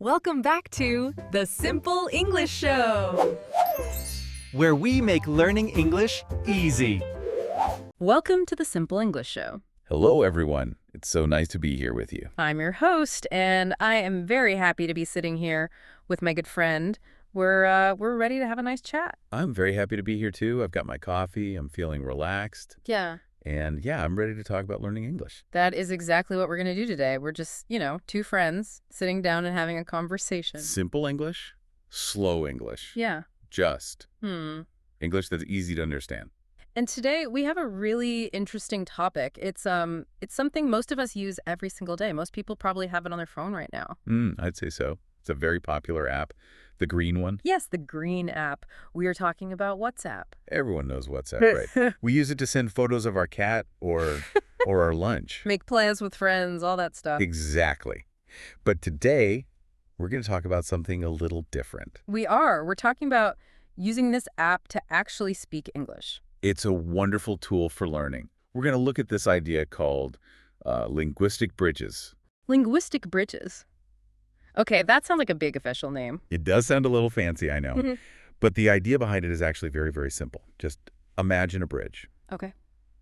Welcome back to The Simple English Show, where we make learning English easy. Welcome to The Simple English Show. Hello, everyone. It's so nice to be here with you. I'm your host, and I am very happy to be sitting here with my good friend. We're ready to have a nice chat. I'm very happy to be here, too. I've got my coffee. I'm feeling relaxed. Yeah. And yeah, I'm ready to talk about learning English. That is exactly what we're going to do today. We're just, two friends sitting down and having a conversation. Simple English, slow English. Yeah. Just. English that's easy to understand. And today we have a really interesting topic. It's something most of us use every single day. Most people probably have it on their phone right now. I'd say so. It's a very popular app. The green one? Yes, the green app. We are talking about WhatsApp. Everyone knows WhatsApp, right? We use it to send photos of our cat or our lunch. Make plans with friends, all that stuff. Exactly. But today, we're going to talk about something a little different. We are. We're talking about using this app to actually speak English. It's a wonderful tool for learning. We're going to look at this idea called linguistic bridges. Linguistic bridges. Okay, that sounds like a big official name. It does sound a little fancy, I know. But the idea behind it is actually very, very simple. Just imagine a bridge. Okay.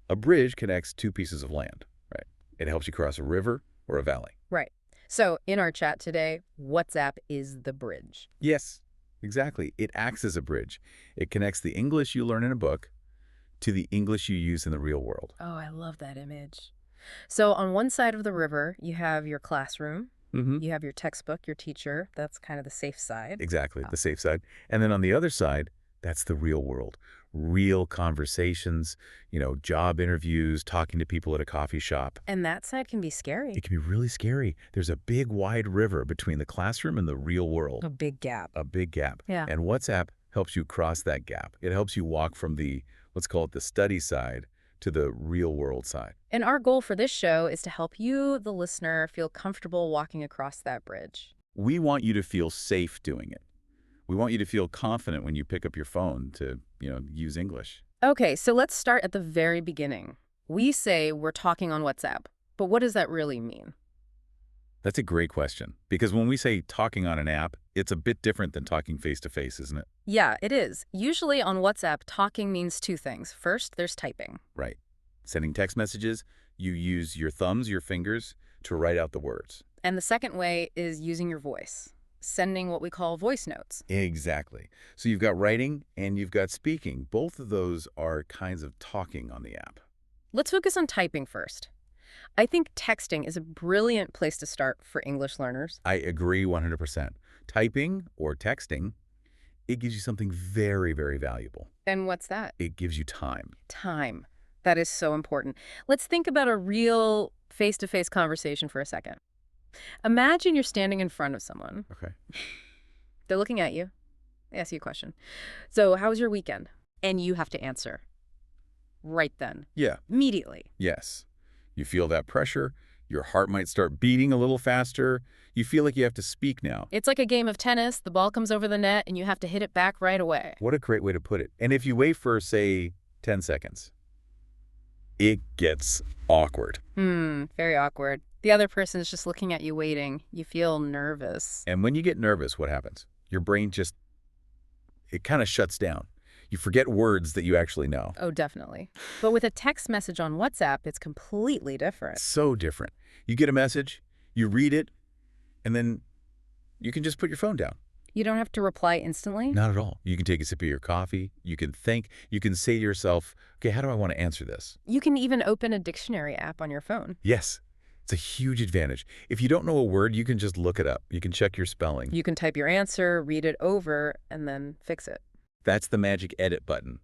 A bridge connects two pieces of land, right? It helps you cross a river or a valley. Right. So in our chat today, WhatsApp is the bridge. Yes, exactly. It acts as a bridge. It connects the English you learn in a book to the English you use in the real world. Oh, I love that image. So on one side of the river, you have your classroom. You have your textbook, your teacher. That's kind of the safe side. Exactly, the safe side. And then on the other side, that's the real world. Real conversations, job interviews, talking to people at a coffee shop. And that side can be scary. It can be really scary. There's a big, wide river between the classroom and the real world. A big gap. A big gap. Yeah. And WhatsApp helps you cross that gap. It helps you walk from the, let's call it the study side, to the real world side. And our goal for this show is to help you, the listener, feel comfortable walking across that bridge. We want you to feel safe doing it. We want you to feel confident when you pick up your phone to, use English. Okay, so let's start at the very beginning. We say we're talking on WhatsApp, but what does that really mean? That's a great question, because when we say talking on an app, it's a bit different than talking face-to-face, isn't it? Yeah, it is. Usually on WhatsApp, talking means two things. First, there's typing. Right. Sending text messages, you use your thumbs, your fingers, to write out the words. And the second way is using your voice, sending what we call voice notes. Exactly. So you've got writing and you've got speaking. Both of those are kinds of talking on the app. Let's focus on typing first. I think texting is a brilliant place to start for English learners. I agree 100%. Typing or texting, it gives you something very, very valuable. And what's that? It gives you time. Time. That is so important. Let's think about a real face-to-face conversation for a second. Imagine you're standing in front of someone. Okay. They're looking at you. They ask you a question. So, how was your weekend? And you have to answer. Right then. Yeah. Immediately. Yes. You feel that pressure. Your heart might start beating a little faster. You feel like you have to speak now. It's like a game of tennis. The ball comes over the net and you have to hit it back right away. What a great way to put it. And if you wait for, say, 10 seconds, it gets awkward. Very awkward. The other person is just looking at you waiting. You feel nervous. And when you get nervous, what happens? Your brain it kind of shuts down. You forget words that you actually know. Oh, definitely. But with a text message on WhatsApp, it's completely different. So different. You get a message, you read it, and then you can just put your phone down. You don't have to reply instantly? Not at all. You can take a sip of your coffee. You can think. You can say to yourself, okay, how do I want to answer this? You can even open a dictionary app on your phone. Yes. It's a huge advantage. If you don't know a word, you can just look it up. You can check your spelling. You can type your answer, read it over, and then fix it. That's the magic edit button.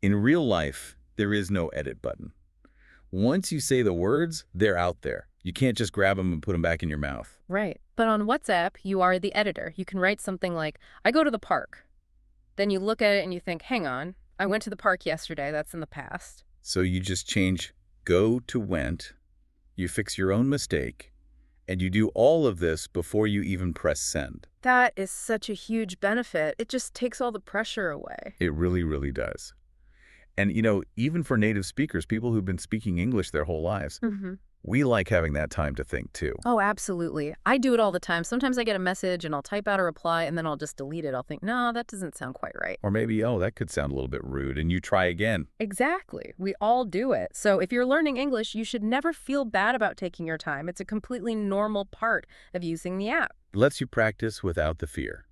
In real life, there is no edit button. Once you say the words, they're out there. You can't just grab them and put them back in your mouth. Right. But on WhatsApp, you are the editor. You can write something like, I go to the park. Then you look at it and you think, hang on, I went to the park yesterday. That's in the past. So you just change go to went, you fix your own mistake, and you do all of this before you even press send. That is such a huge benefit. It just takes all the pressure away. It really, really does. And, even for native speakers, people who've been speaking English their whole lives, We like having that time to think, too. Oh, absolutely. I do it all the time. Sometimes I get a message and I'll type out a reply and then I'll just delete it. I'll think, no, that doesn't sound quite right. Or maybe, oh, that could sound a little bit rude, and you try again. Exactly. We all do it. So if you're learning English, you should never feel bad about taking your time. It's a completely normal part of using the app. It lets you practice without the fear.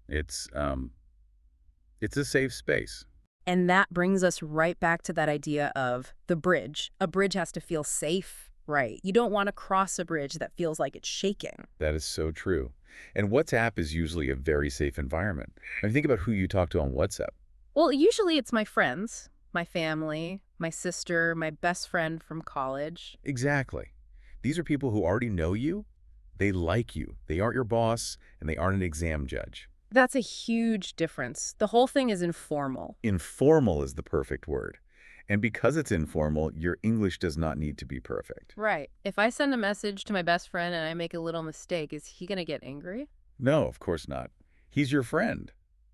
It's a safe space. And that brings us right back to that idea of the bridge. A bridge has to feel safe, right? You don't want to cross a bridge that feels like it's shaking. That is so true. And WhatsApp is usually a very safe environment. I mean, think about who you talk to on WhatsApp. Well, usually it's my friends, my family, my sister, my best friend from college. Exactly. These are people who already know you. They like you. They aren't your boss, and they aren't an exam judge. That's a huge difference. The whole thing is informal. Informal is the perfect word. And because it's informal, your English does not need to be perfect. Right. If I send a message to my best friend and I make a little mistake, is he going to get angry? No, of course not. He's your friend.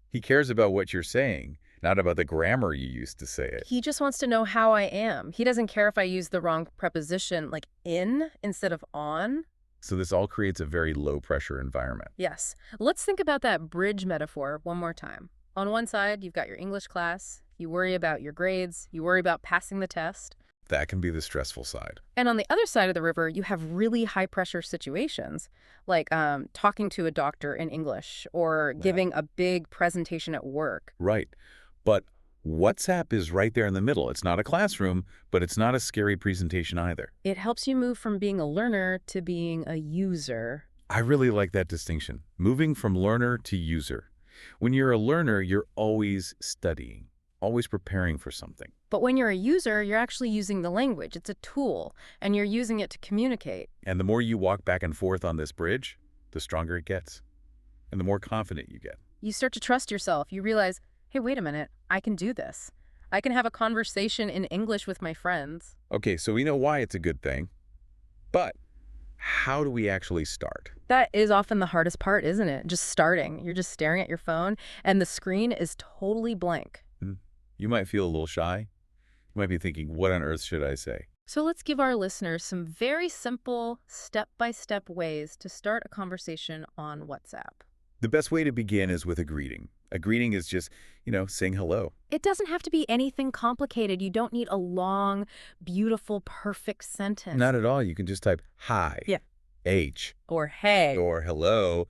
He cares about what you're saying, not about the grammar you used to say it. He just wants to know how I am. He doesn't care if I use the wrong preposition, like in instead of on. So this all creates a very low-pressure environment. Yes. Let's think about that bridge metaphor one more time. On one side, you've got your English class. You worry about your grades. You worry about passing the test. That can be the stressful side. And on the other side of the river, you have really high-pressure situations, like talking to a doctor in English or giving a big presentation at work. Right. But WhatsApp is right there in the middle. It's not a classroom, but it's not a scary presentation either. It helps you move from being a learner to being a user. I really like that distinction, moving from learner to user. When you're a learner, you're always studying, always preparing for something. But when you're a user, you're actually using the language. It's a tool, and you're using it to communicate. And the more you walk back and forth on this bridge, the stronger it gets, and the more confident you get. You start to trust yourself. You realize, hey, wait a minute, I can do this. I can have a conversation in English with my friends. Okay, so we know why it's a good thing, but how do we actually start? That is often the hardest part, isn't it? Just starting. You're just staring at your phone, and the screen is totally blank. You might feel a little shy. You might be thinking, what on earth should I say? So let's give our listeners some very simple, step-by-step ways to start a conversation on WhatsApp. The best way to begin is with a greeting. A greeting is just, saying hello. It doesn't have to be anything complicated. You don't need a long, beautiful, perfect sentence. Not at all. You can just type hi, Yeah. H, Or hey. or hello.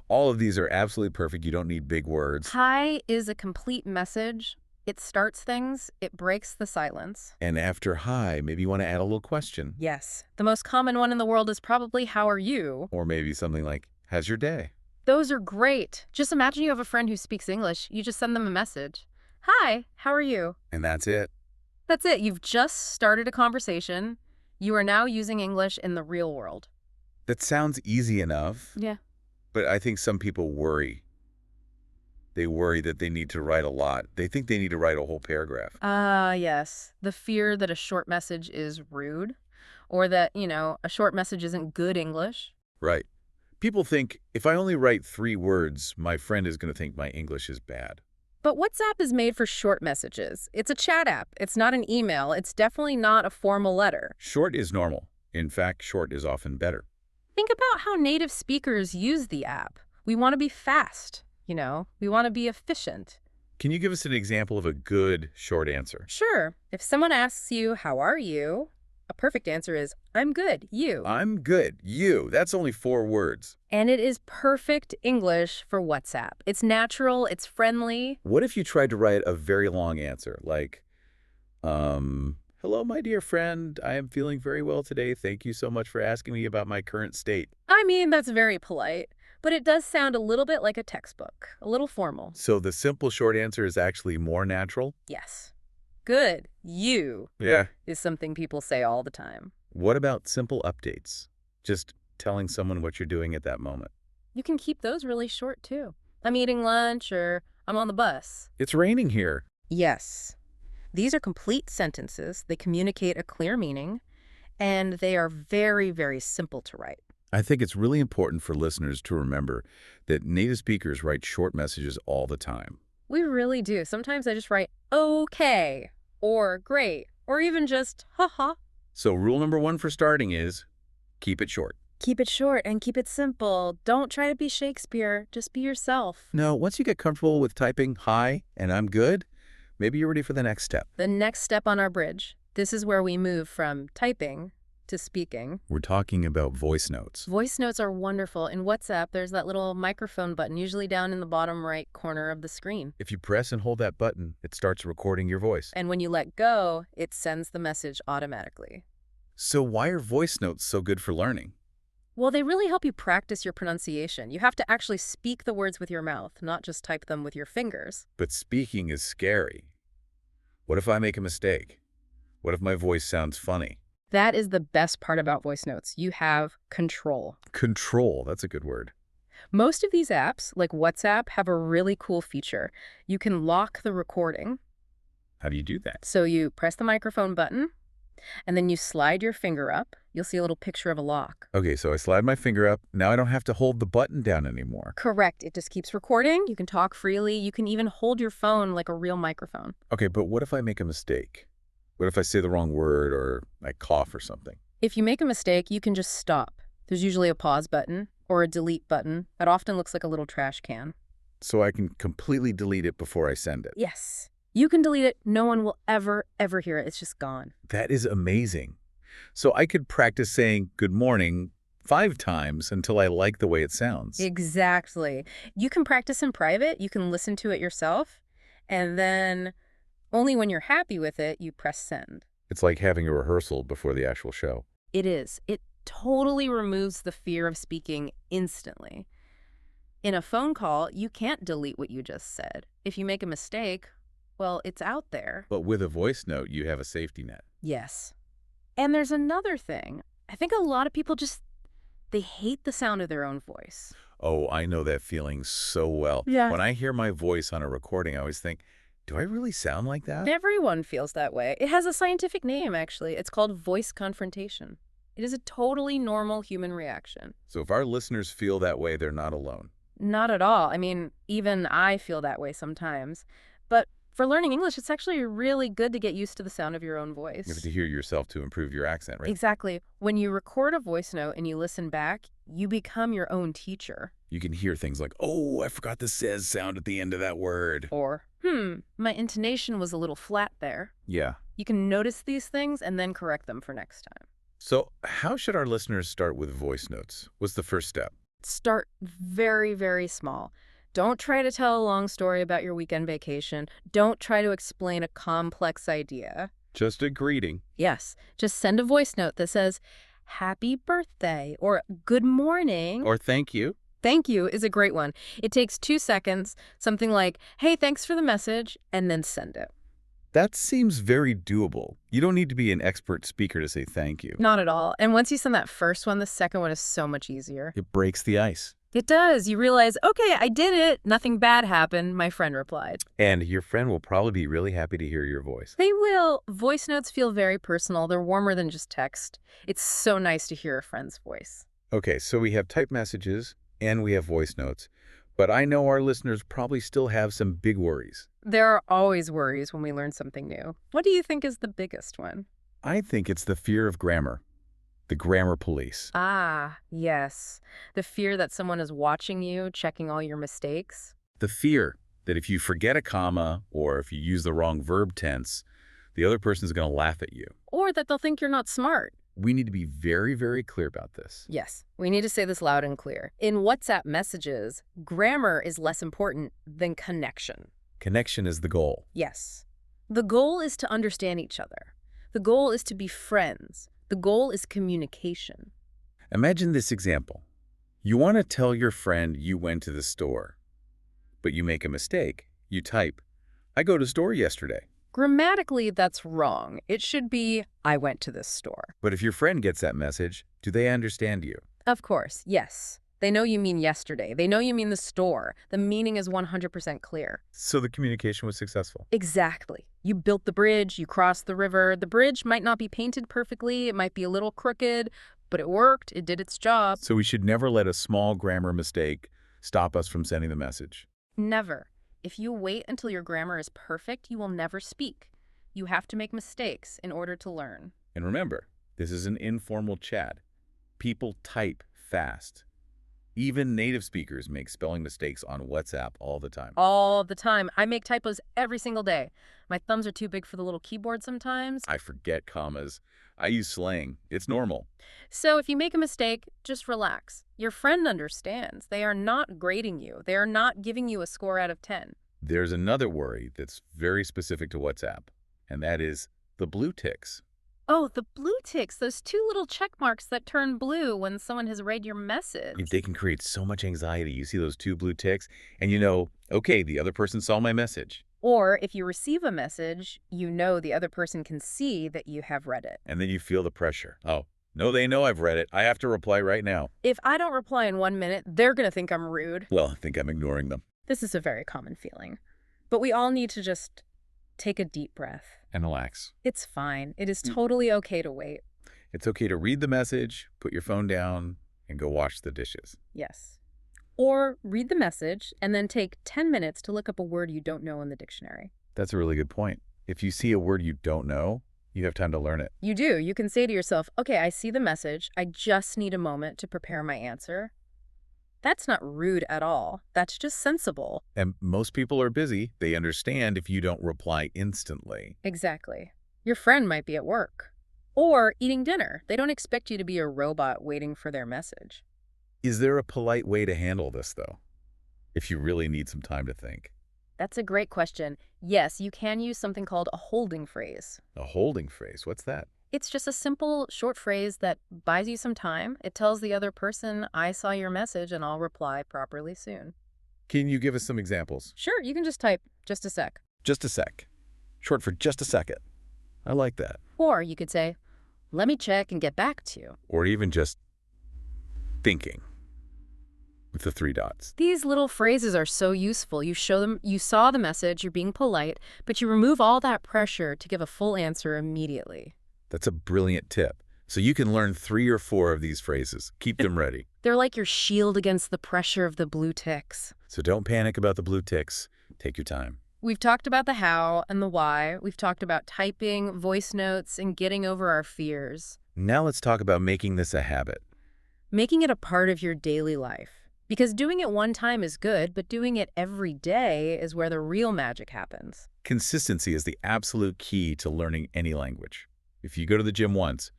All of these are absolutely perfect. You don't need big words. Hi is a complete message. It starts things. It breaks the silence. And after hi, maybe you want to add a little question. Yes. The most common one in the world is probably, how are you? Or maybe something like, how's your day? Those are great. Just imagine you have a friend who speaks English. You just send them a message. Hi, how are you? And that's it. That's it. You've just started a conversation. You are now using English in the real world. That sounds easy enough. Yeah. But I think some people worry. They worry that they need to write a lot. They think they need to write a whole paragraph. Yes. The fear that a short message is rude, or that, a short message isn't good English. Right. People think, if I only write 3 words, my friend is going to think my English is bad. But WhatsApp is made for short messages. It's a chat app. It's not an email. It's definitely not a formal letter. Short is normal. In fact, short is often better. Think about how native speakers use the app. We want to be fast, We want to be efficient. Can you give us an example of a good short answer? Sure. If someone asks you, how are you? A perfect answer is, I'm good, you. I'm good, you. That's only 4 words. And it is perfect English for WhatsApp. It's natural, it's friendly. What if you tried to write a very long answer, like, hello, my dear friend. I am feeling very well today. Thank you so much for asking me about my current state. I mean, that's very polite, but it does sound a little bit like a textbook, a little formal. So the simple short answer is actually more natural? Yes. Good, you. Yeah. Is something people say all the time. What about simple updates? Just telling someone what you're doing at that moment. You can keep those really short, too. I'm eating lunch, or I'm on the bus. It's raining here. Yes. These are complete sentences. They communicate a clear meaning, and they are very, very simple to write. I think it's really important for listeners to remember that native speakers write short messages all the time. We really do. Sometimes I just write, okay, or great, or even just, haha. So rule number one for starting is keep it short. Keep it short and keep it simple. Don't try to be Shakespeare. Just be yourself. Now, once you get comfortable with typing hi and I'm good, maybe you're ready for the next step. The next step on our bridge. This is where we move from typing to speaking. We're talking about voice notes. Voice notes are wonderful. In WhatsApp, there's that little microphone button, usually down in the bottom right corner of the screen. If you press and hold that button, it starts recording your voice. And when you let go, it sends the message automatically. So why are voice notes so good for learning? Well, they really help you practice your pronunciation. You have to actually speak the words with your mouth, not just type them with your fingers. But speaking is scary. What if I make a mistake? What if my voice sounds funny? That is the best part about voice notes. You have control. Control, that's a good word. Most of these apps, like WhatsApp, have a really cool feature. You can lock the recording. How do you do that? So you press the microphone button, and then you slide your finger up. You'll see a little picture of a lock. Okay, so I slide my finger up. Now I don't have to hold the button down anymore. Correct. It just keeps recording. You can talk freely. You can even hold your phone like a real microphone. Okay, but what if I make a mistake? What if I say the wrong word or I cough or something? If you make a mistake, you can just stop. There's usually a pause button or a delete button. That often looks like a little trash can. So I can completely delete it before I send it. Yes. You can delete it. No one will ever hear it. It's just gone. That is amazing. So I could practice saying good morning 5 times until I like the way it sounds. Exactly. You can practice in private. You can listen to it yourself. And then only when you're happy with it, you press send. It's like having a rehearsal before the actual show. It is. It totally removes the fear of speaking instantly. In a phone call, you can't delete what you just said. If you make a mistake, well, it's out there. But with a voice note, you have a safety net. Yes. And there's another thing. I think a lot of people they hate the sound of their own voice. Oh, I know that feeling so well. Yeah. When I hear my voice on a recording, I always think, do I really sound like that? Everyone feels that way. It has a scientific name, actually. It's called voice confrontation. It is a totally normal human reaction. So if our listeners feel that way, they're not alone. Not at all. I mean, even I feel that way sometimes. But for learning English, it's actually really good to get used to the sound of your own voice. You have to hear yourself to improve your accent, right? Exactly. When you record a voice note and you listen back, you become your own teacher. You can hear things like, oh, I forgot the says sound at the end of that word. Or, my intonation was a little flat there. Yeah. You can notice these things and then correct them for next time. So how should our listeners start with voice notes? What's the first step? Start very, very small. Don't try to tell a long story about your weekend vacation. Don't try to explain a complex idea. Just a greeting. Yes, just send a voice note that says, "Happy birthday," or "Good morning." Or thank you. Thank you is a great one. It takes 2 seconds, something like, "Hey, thanks for the message," and then send it. That seems very doable. You don't need to be an expert speaker to say thank you. Not at all. And once you send that first one, the second one is so much easier. It breaks the ice. It does. You realize, okay, I did it. Nothing bad happened, my friend replied. And your friend will probably be really happy to hear your voice. They will. Voice notes feel very personal. They're warmer than just text. It's so nice to hear a friend's voice. Okay, so we have typed messages and we have voice notes. But I know our listeners probably still have some big worries. There are always worries when we learn something new. What do you think is the biggest one? I think it's the fear of grammar. The grammar police. Ah, yes. The fear that someone is watching you, checking all your mistakes. The fear that if you forget a comma or if you use the wrong verb tense, the other person is going to laugh at you. Or that they'll think you're not smart. We need to be very, very clear about this. Yes, we need to say this loud and clear. In WhatsApp messages, grammar is less important than connection. Connection is the goal. Yes. The goal is to understand each other. The goal is to be friends. The goal is communication. Imagine this example. You want to tell your friend you went to the store, but you make a mistake. You type, I go to store yesterday. Grammatically, that's wrong. It should be, I went to this store. But if your friend gets that message, do they understand you? Of course, yes. They know you mean yesterday. They know you mean the store. The meaning is 100% clear. So the communication was successful. Exactly. You built the bridge, you crossed the river. The bridge might not be painted perfectly, it might be a little crooked, but it worked, it did its job. So we should never let a small grammar mistake stop us from sending the message. Never. If you wait until your grammar is perfect, you will never speak. You have to make mistakes in order to learn. And remember, This is an informal chat. People type fast. Even native speakers make spelling mistakes on WhatsApp all the time. All the time. I make typos every single day. My thumbs are too big for the little keyboard sometimes. I forget commas. I use slang. It's normal. So if you make a mistake, just relax. Your friend understands. They are not grading you. They are not giving you a score out of 10. There's another worry that's very specific to WhatsApp, and that is the blue ticks. Oh, the blue ticks, those two little check marks that turn blue when someone has read your message. They can create so much anxiety. You see those two blue ticks, and you know, okay, the other person saw my message. Or if you receive a message, you know the other person can see that you have read it. And then you feel the pressure. Oh, no, they know I've read it. I have to reply right now. If I don't reply in 1 minute, they're going to think I'm rude. Well, I think I'm ignoring them. This is a very common feeling. But we all need to just take a deep breath. And relax. It's fine. It is totally okay to wait. It's okay to read the message, put your phone down, and go wash the dishes. Yes. Or read the message and then take 10 minutes to look up a word you don't know in the dictionary. That's a really good point. If you see a word you don't know, you have time to learn it. You do. You can say to yourself, okay, I see the message. I just need a moment to prepare my answer. That's not rude at all. That's just sensible. And most people are busy. They understand if you don't reply instantly. Exactly. Your friend might be at work or eating dinner. They don't expect you to be a robot waiting for their message. Is there a polite way to handle this, though, if you really need some time to think? That's a great question. Yes, you can use something called a holding phrase. A holding phrase, what's that? It's just a simple, short phrase that buys you some time. It tells the other person, I saw your message and I'll reply properly soon. Can you give us some examples? Sure, you can just type, just a sec. Just a sec. Short for just a second. I like that. Or you could say, let me check and get back to you. Or even just thinking with the 3 dots. These little phrases are so useful. You show them you saw the message, you're being polite, but you remove all that pressure to give a full answer immediately. That's a brilliant tip. So you can learn 3 or 4 of these phrases. Keep them ready. They're like your shield against the pressure of the blue ticks. So don't panic about the blue ticks. Take your time. We've talked about the how and the why. We've talked about typing, voice notes, and getting over our fears. Now let's talk about making this a habit. Making it a part of your daily life. Because doing it one time is good, but doing it every day is where the real magic happens. Consistency is the absolute key to learning any language. If you go to the gym once,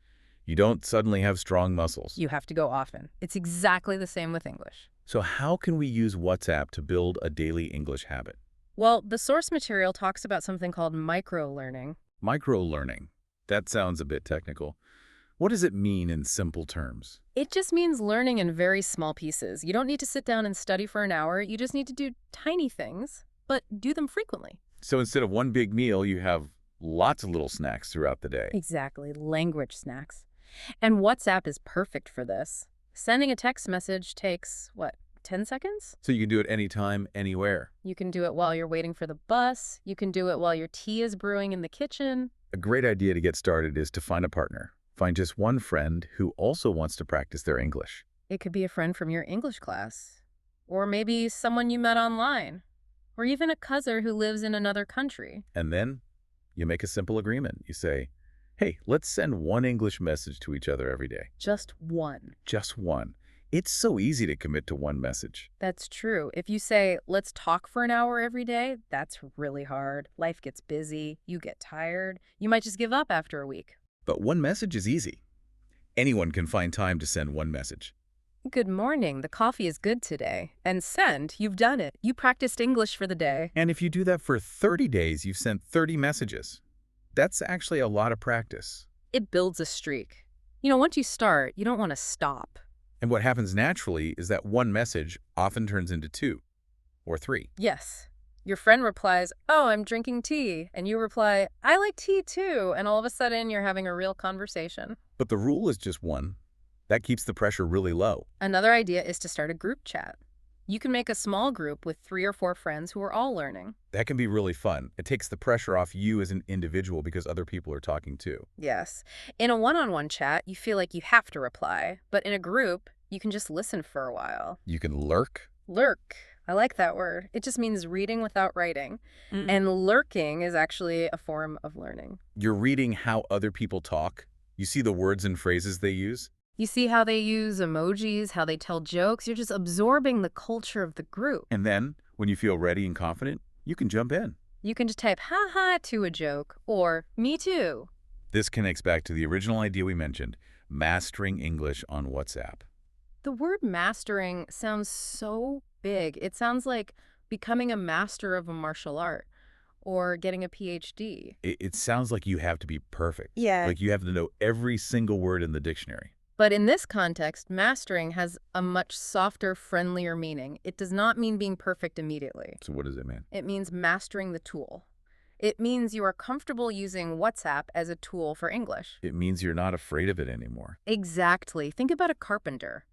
you don't suddenly have strong muscles. You have to go often. It's exactly the same with English. So how can we use WhatsApp to build a daily English habit? Well, the source material talks about something called micro-learning. Micro-learning. That sounds a bit technical. What does it mean in simple terms? It just means learning in very small pieces. You don't need to sit down and study for an hour. You just need to do tiny things, but do them frequently. So instead of one big meal, you have lots of little snacks throughout the day. Exactly, language snacks. And WhatsApp is perfect for this. Sending a text message takes, 10 seconds? So you can do it anytime, anywhere. You can do it while you're waiting for the bus. You can do it while your tea is brewing in the kitchen. A great idea to get started is to find a partner. Find just one friend who also wants to practice their English. It could be a friend from your English class, or maybe someone you met online, or even a cousin who lives in another country. And then you make a simple agreement. You say, hey, let's send one English message to each other every day. Just one. Just one. It's so easy to commit to one message. That's true. If you say, let's talk for an hour every day, that's really hard. Life gets busy. You get tired. You might just give up after a week. But one message is easy. Anyone can find time to send one message. Good morning. The coffee is good today. And send. You've done it. You practiced English for the day. And if you do that for 30 days, you've sent 30 messages. That's actually a lot of practice. It builds a streak. Once you start, you don't want to stop. And what happens naturally is that one message often turns into 2 or 3. Yes. Your friend replies, oh, I'm drinking tea. And you reply, I like tea too. And all of a sudden, you're having a real conversation. But the rule is just one. That keeps the pressure really low. Another idea is to start a group chat. You can make a small group with 3 or 4 friends who are all learning. That can be really fun. It takes the pressure off you as an individual because other people are talking too. Yes. In a one-on-one chat, you feel like you have to reply. But in a group, you can just listen for a while. You can lurk. Lurk. I like that word. It just means reading without writing. And lurking is actually a form of learning. You're reading how other people talk, You see the words and phrases they use? You see how they use emojis, how they tell jokes. You're just absorbing the culture of the group. And then, when you feel ready and confident, you can jump in. You can just type haha to a joke or me too. This connects back to the original idea we mentioned, mastering English on WhatsApp. The word mastering sounds so big. It sounds like becoming a master of a martial art or getting a PhD. It sounds like you have to be perfect. Yeah. Like you have to know every single word in the dictionary. But in this context, mastering has a much softer, friendlier meaning. It does not mean being perfect immediately. So what does it mean? It means mastering the tool. It means you are comfortable using WhatsApp as a tool for English. It means you're not afraid of it anymore. Exactly. Think about a carpenter.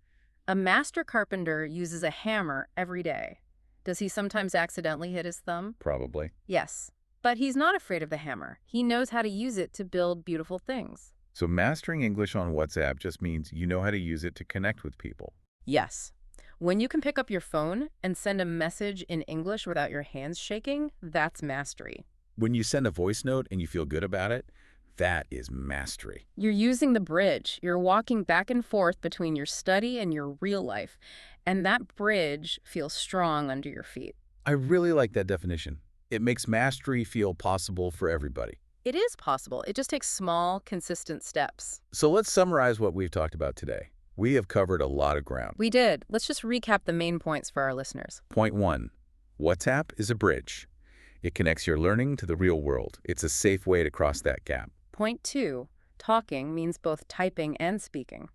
A master carpenter uses a hammer every day. Does he sometimes accidentally hit his thumb? Probably. Yes. But he's not afraid of the hammer. He knows how to use it to build beautiful things. So mastering English on WhatsApp just means you know how to use it to connect with people. Yes. When you can pick up your phone and send a message in English without your hands shaking, that's mastery. When you send a voice note and you feel good about it, that is mastery. You're using the bridge. You're walking back and forth between your study and your real life. And that bridge feels strong under your feet. I really like that definition. It makes mastery feel possible for everybody. It is possible. It just takes small, consistent steps. So let's summarize what we've talked about today. We have covered a lot of ground. We did. Let's just recap the main points for our listeners. Point 1. WhatsApp is a bridge. It connects your learning to the real world. It's a safe way to cross that gap. Point 2. Talking means both typing and speaking.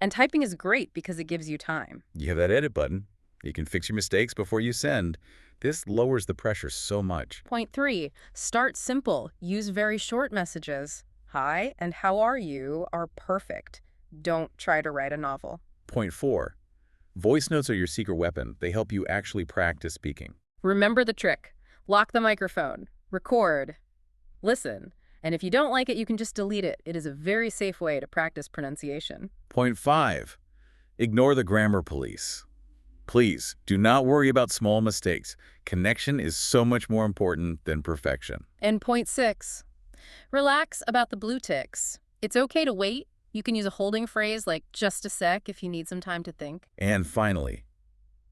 And typing is great because it gives you time. You have that edit button. You can fix your mistakes before you send. This lowers the pressure so much. Point 3. Start simple. Use very short messages. Hi and how are you are perfect. Don't try to write a novel. Point 4. Voice notes are your secret weapon. They help you actually practice speaking. Remember the trick. Lock the microphone. Record. Listen. And if you don't like it, you can just delete it. It is a very safe way to practice pronunciation. Point 5. Ignore the grammar police. Please, do not worry about small mistakes. Connection is so much more important than perfection. And point 6. Relax about the blue ticks. It's okay to wait. You can use a holding phrase like just a sec if you need some time to think. And finally,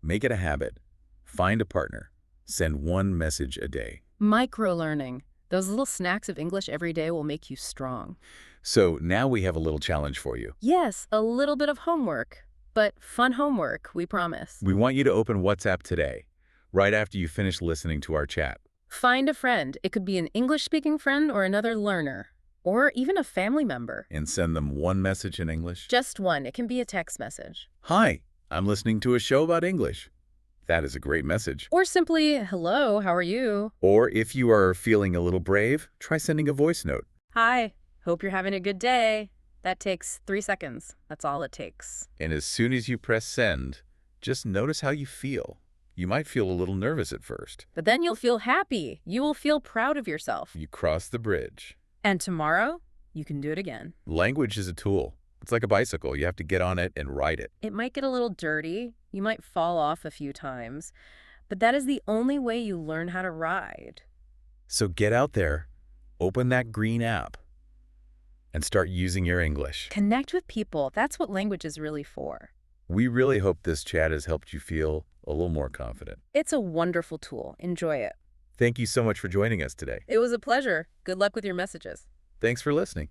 make it a habit. Find a partner. Send one message a day. Micro-learning. Those little snacks of English every day will make you strong. So now we have a little challenge for you. Yes, a little bit of homework, but fun homework, we promise. We want you to open WhatsApp today, right after you finish listening to our chat. Find a friend. It could be an English-speaking friend or another learner, or even a family member. And send them one message in English. Just one. It can be a text message. Hi, I'm listening to a show about English. That is a great message. Or simply, hello, how are you? Or if you are feeling a little brave, try sending a voice note. Hi, hope you're having a good day. That takes 3 seconds. That's all it takes. And as soon as you press send, just notice how you feel. You might feel a little nervous at first. But then you'll feel happy. You will feel proud of yourself. You cross the bridge. And tomorrow, you can do it again. Language is a tool. It's like a bicycle. You have to get on it and ride it. It might get a little dirty. You might fall off a few times. But that is the only way you learn how to ride. So get out there, open that green app, and start using your English. Connect with people. That's what language is really for. We really hope this chat has helped you feel a little more confident. It's a wonderful tool. Enjoy it. Thank you so much for joining us today. It was a pleasure. Good luck with your messages. Thanks for listening.